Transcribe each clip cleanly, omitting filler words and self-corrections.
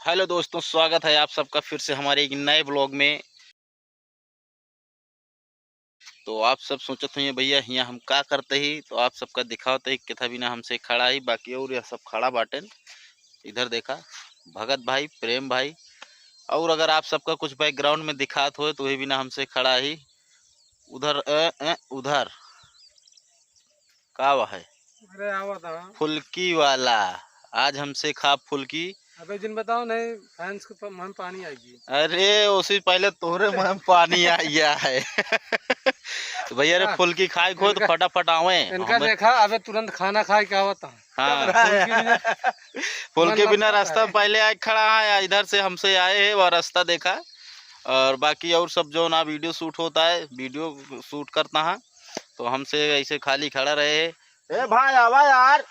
Hello दोस्तों, स्वागत है आप सबका फिर से हमारे एक नए ब्लॉग में। तो आप सब सोचत हुए भैया यहाँ हम का करते ही, तो आप सबका दिखावते ही कितना बिना हमसे खड़ा ही बाकी और यह सब खड़ा बाटन। इधर देखा भगत भाई, प्रेम भाई, और अगर आप सबका कुछ बैकग्राउंड में दिखात हो तो वही बिना हमसे खड़ा ही। उधर उधर का वह है अरे आवा था फुल्की वाला, आज हमसे खा फुल्की। अबे जिन बताओ नहीं फैंस के मन पानी आएगी। अरे उससे पहले तोरे मुंह में पानी आ गया है। तो भैया रे फुल्की खाए खो तो फटाफट आवे इनका देखा अबे तुरंत खाना खाए क्या होता। हाँ फुल्की बिना रास्ता पहले आए खड़ा है, इधर से हमसे आए हैं और रास्ता देखा। और बाकी और सब जो ना वीडियो शूट होता है, वीडियो शूट करता है, तो हमसे ऐसे खाली खड़ा रहे। ए भाई आवा यार,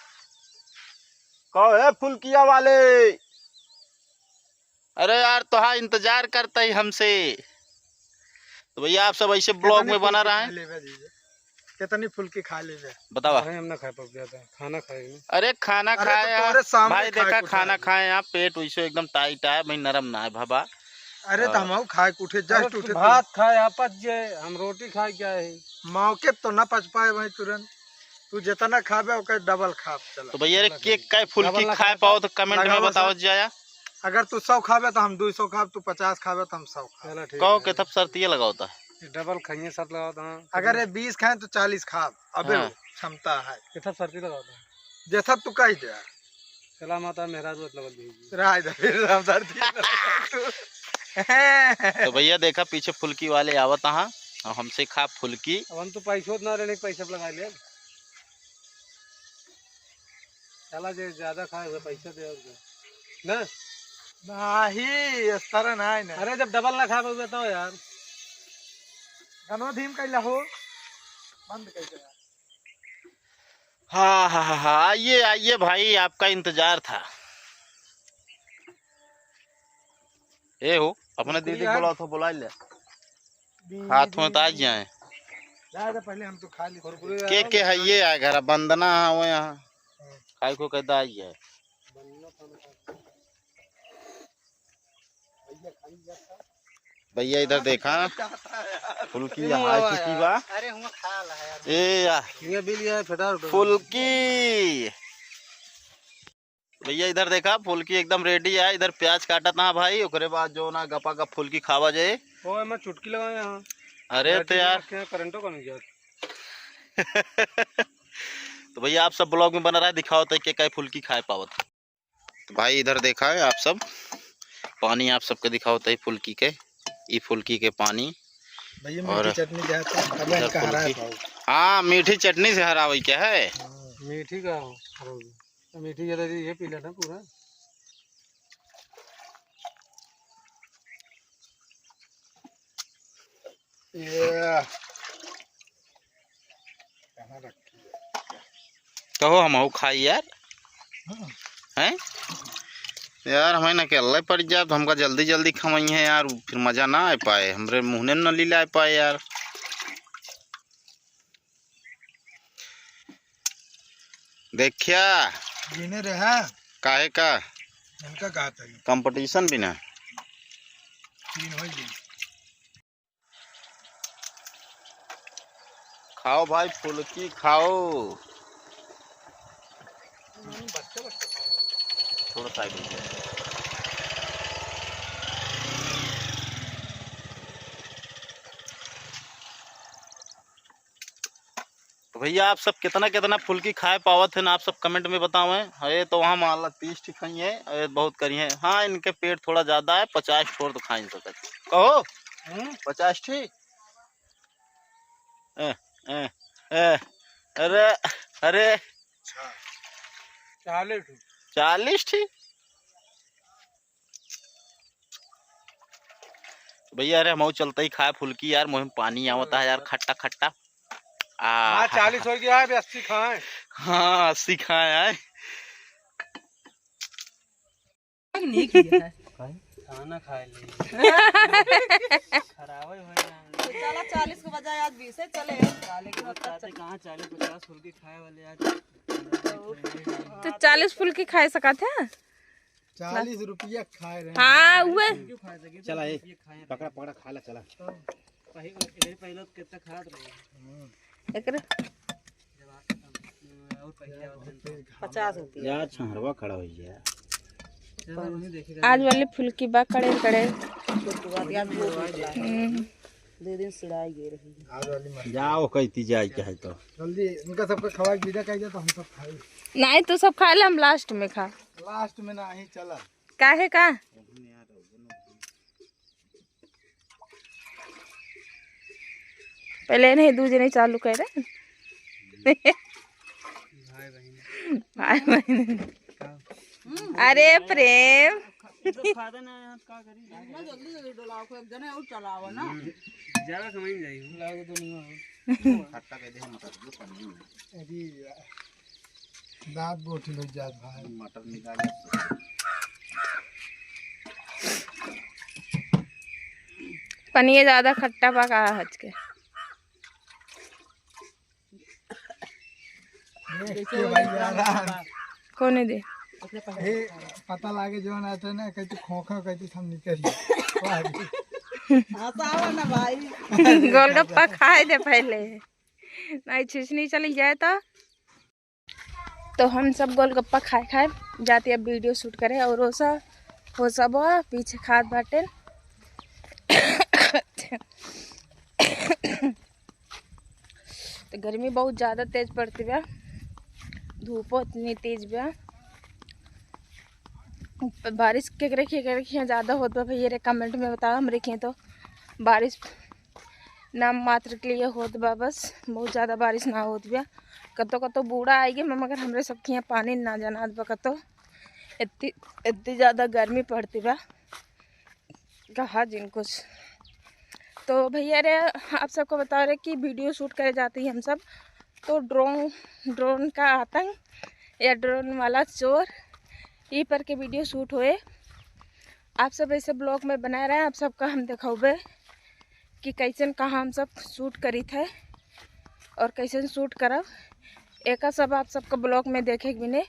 कहो है फुल्किया वाले। अरे यार तो हाँ इंतजार करता ही हमसे। तो भैया आप सब ऐसे ब्लॉग में बना रहा है। कितनी फुल्की खा ले बतावा हम ना खा पाओ ज्यादा खाना खाएंगे। अरे खाना खाए तो भाई, देखा खाना खाए आप, पेट वैसे एकदम टाइट है भाई, नरम ना है भाबा। अरे तो हम खाए उठे जस्ट उठे भात खाए आपस जे हम रोटी खाए क्या है मौके तो ना पच पाए भाई तुरंत। तू जितना खाबे ओके डबल खा। चला तो भैया रे केक का फुल्की खाए पाओ तो कमेंट में बताओ जाया। अगर तू 100 खाबे तो हम 200 खाब, तू 50 खाबे तो हम 100 खाब। कहो के तब शर्तिया लगाओता है डबल खाइए शर्त लगाता है। अगर ये 20 खाए तो 40 खाब। अबे क्षमता है कितना शर्ती लगाता है जैसा तू कह दे। चला माता मेरा जो मतलब राय दे फिर तो भैया देखा पीछे फुल्की वाले आवत हाँ, हमसे खा फुल्की। हम तो पैसों ना रहने पैसे लगा ले। चला जे ज्यादा खाए वो पैसा दे ना नहीं इस तरह नहीं। अरे जब डबल ना खा पाओगे तो यार गनो धीम कैला हो बंद कैसे यार। हाँ हाँ हाँ हाँ, आइए आइए भाई, आपका इंतजार था। ए हो अपने दीदी बोला था, बुला ले हाथ में तो आ जाए। पहले हम तो खा ली के है ये आए घर बंदना वो यहाँ खाई को कहता आई है। भैया इधर देखा फुल्की यहाँ चुकी बा। अरे हम खा ला यार ए यार ये बिल ये फटाफट फुल्की। भैया इधर देखा फुल्की एकदम रेडी है। इधर प्याज काटा था भाई, उसके बाद जो ना गपा गप फुल्की खावा जाए। ओ मैं चुटकी लगाया यहाँ। अरे तो यार करंटो का नहीं गया। तो भैया आप सब ब्लॉग में बना रहा है, दिखाओ तो क्या फुल्की खाए पावत। तो भाई इधर देखा है आप सब पानी, आप सबके दिखाओ तो फुल्की के, ई फुल्की के पानी। और हाँ मीठी चटनी से हरा हुई क्या है। मीठी का मीठी ज्यादा ये पी लेना पूरा। कहो हम खाई यार हैं यार, हमें ना अकेला पड़ जाए तो हमका जल्दी जल्दी खवाई है यार, फिर मजा ना आ पाए, हमरे मुँह न ली ला पाए यार। देखिया जीने रहा काहे का इनका कहा था कंपटीशन भी ना। खाओ भाई फुल्की खाओ। थोड़ा साइड हो गया। तो भैया आप सब कितना कितना फुल्की खाए पावत है ना, आप सब कमेंट में बताओ। है तो वहाँ मान ला 30 ठी खाई है, बहुत करी है। हाँ इनके पेट थोड़ा ज्यादा है, 50 छोड़ तो खा नहीं सकते। कहो 50 ठी। अरे अरे 40 ठी। भैया अरे हम चलते ही खाए फुल्की यार, मुँह में पानी आवता है यार, खट्टा खट्टा। 40 हो गया है 80 खाए। हाँ 80 खाए है। नहीं किया है खाना खाए ले खराब है चला 40 के बजाय आज 20 है चले। कहाँ 40-50 फुल्की खाए वाले आज तो 40 फुल्की खाए सका था। 40 रुपया खाए रहे। हाँ हुए चला ए पकड़ा पकड़ा खा ला चला पहले कितना खाद रहे एकरे 50 रुपया यार छहरवा खड़ा हो गया आज वाली फुल्की बा कड़े कड़े दो दिन सिड़ाई गई रही। आज वाली जाओ कहती जाए चाहे तो जल्दी इनका सबका खवाई विदा कह तो हम सब खाए। नहीं तो सब खा ले, हम लास्ट में खा। लास्ट में ना ही चला काहे का पहले नहीं दूजे नहीं चालू कर रहे भाई बहन। अरे प्रेम जल्दी डोलाओ को एक जने और चलाओ ना। ज्यादा समझ जाई लागे तो नहीं हो खट्टा कह दे मटर जो पानी में अभी दांत बोटी लग जात भाई। मटर निकाल पनीर ज्यादा खट्टा पका हज के भाई यार कोने दे हे पता लागे जो ना तो ना कहते खोखा कहते हम निकल हंसावा ना भाई। गोलगप्पा खाए दे पहले, नहीं छिछनी चली जाए तो हम सब गोलगप्पा खाए खाए जाते अब वीडियो शूट करे और वो सब पीछे खाद बाटे। तो गर्मी बहुत ज़्यादा तेज पड़ती बा, धूप इतनी तेज बा, बारिश केकरे ज़्यादा होत बा भैया रे कमेंट में बताओ। हमरे के तो बारिश नाम मात्र के लिए होत बा, बस बहुत ज़्यादा बारिश ना होत बा। कतो कतो बूढ़ा आएगी मगर हमरे सबके यहाँ पानी ना जनात बा। कतो इतनी ज़्यादा गर्मी पड़ती बा कहा जिन कुछ। तो भैया रे आप सबको बता रहे कि वीडियो शूट करे जाते ही हम सब, तो ड्रोन का आतंक या ड्रोन वाला चोर ये पर के वीडियो शूट हुए। आप सब ऐसे ब्लॉग में बनाए रहे हैं, आप सबका हम दिखाओगे कि कैसन कहाँ हम सब शूट करी थे और कैसन शूट करब। एक सब आप सबका ब्लॉग में देखे भी नहीं।